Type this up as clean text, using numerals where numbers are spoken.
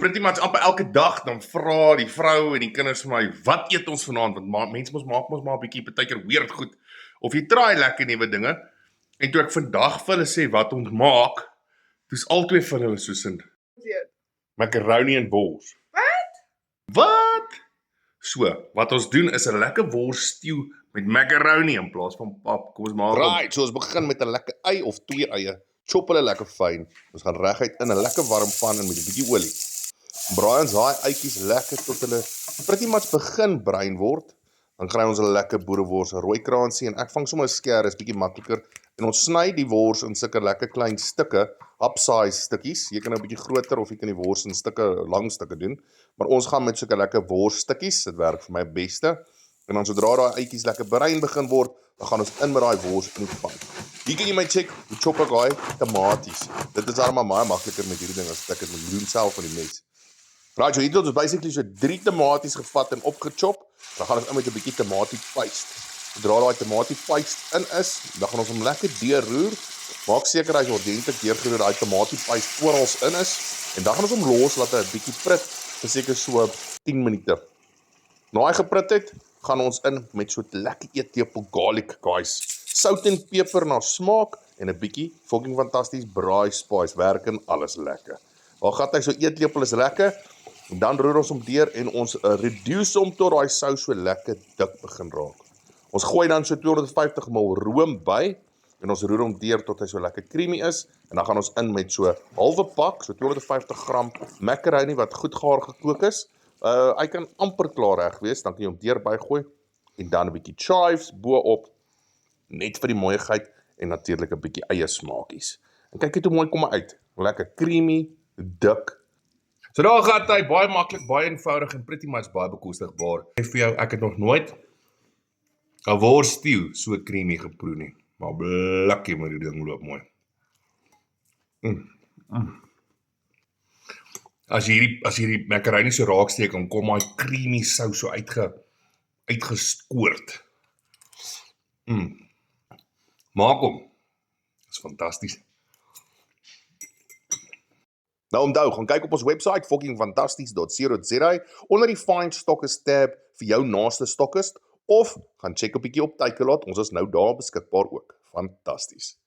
pretty much amper elke dag dan vra die vrou en die kinders vir my, wat eet ons vanaand? Want mense maak mos maar 'n bietjie partykeer weird goed. Of jy try lekker nuwe dinge. En toe ek vandag vir hulle sê wat ons maak, toe's albei van hulle soos in macaroni en wors. Wat? So, wat ons doen is 'n lekker wors stew met macaroni in plaas van pap. Kom ons maak Right, so ons begin met 'n lekker ei of 2 eie. Chop hulle lekker fyn. Ons gaan reguit in 'n lekker warm pan en met 'n bietjie olie. Braai ons daai eitjies lekker tot hulle pretty much begin bruin word. Dan kry ons 'n lekker boerewors, 'n rooi kraansie en ek vang sommer 'n skêr, is bietjie makliker. En ons sny die wors in sulke lekker klein stukke, upsize stukkies. Jy kan nou 'n bietjie groter of jy kan die wors in lang stukke doen. Maar ons gaan met sulke lekker wors stukkies. Dit werk vir my beste. En dan sodra daai eitjies lekker bruin begin word, dan gaan ons in met daai wors in die pan. Hier kan jy my check, hoe chop ek daai tomaties. Dit is darem maar makliker met hierdie ding as ek dit moet doen self van die mes. Right, so hier het ons basically so 3 tomaties gevat en opgechop. Dan gaan ons in met 'n bietjie tomatie paste. Sodra daai tomatie paste in is, dan gaan ons hom lekker deurroer. Maak seker hy's ordentlik deurgeroer, daai tomatie paste oral in is en dan gaan ons hom los laat hy 'n bietjie prit vir seker so 10 minute. Na hy geprit het, gaan ons in met so 'n lekker eettepel garlic, guys. Sout en peper na smaak en 'n bietjie fucking fantasties braai spice, werk en alles lekker. Waar gat hy so eetlepel is lekker. En dan roer ons hom deur en ons reduce hom tot daai sous so lekker dik begin raak. Ons gooi dan so 250 ml room by en ons roer hom deur tot hy so lekker creamy is en dan gaan ons in met so halwe pak, so 250 gram macaroni wat goed gaar gekook is. Hy kan amper klaar reg wees, dan kan jy hom deur bygooi en dan 'n bietjie chives bo-op net vir die mooiigheid en natuurlik 'n bietjie eie smaakies. En kyk net hoe mooi kom hy uit. Lekker creamy, dik. So daar gaan hy baie maklik, baie eenvoudig en pretty much baie bekostigbaar. En vir jou, ek het nog nooit 'n wors stew so creamy geproe nie. Maar blikkie met die ding loop mooi. As jy die macaroni so raak steek, dan kom daai creamy sous so uitgeskoord. Maak hom. Dis fantasties. Nou onthou, gaan kyk op ons webwerf fuckingfantasties.co.za onder die Find Stockist tab vir jou naaste stockist of gaan check 'n bietjie op Takealot, ons is nou daar beskikbaar ook. Fantasties.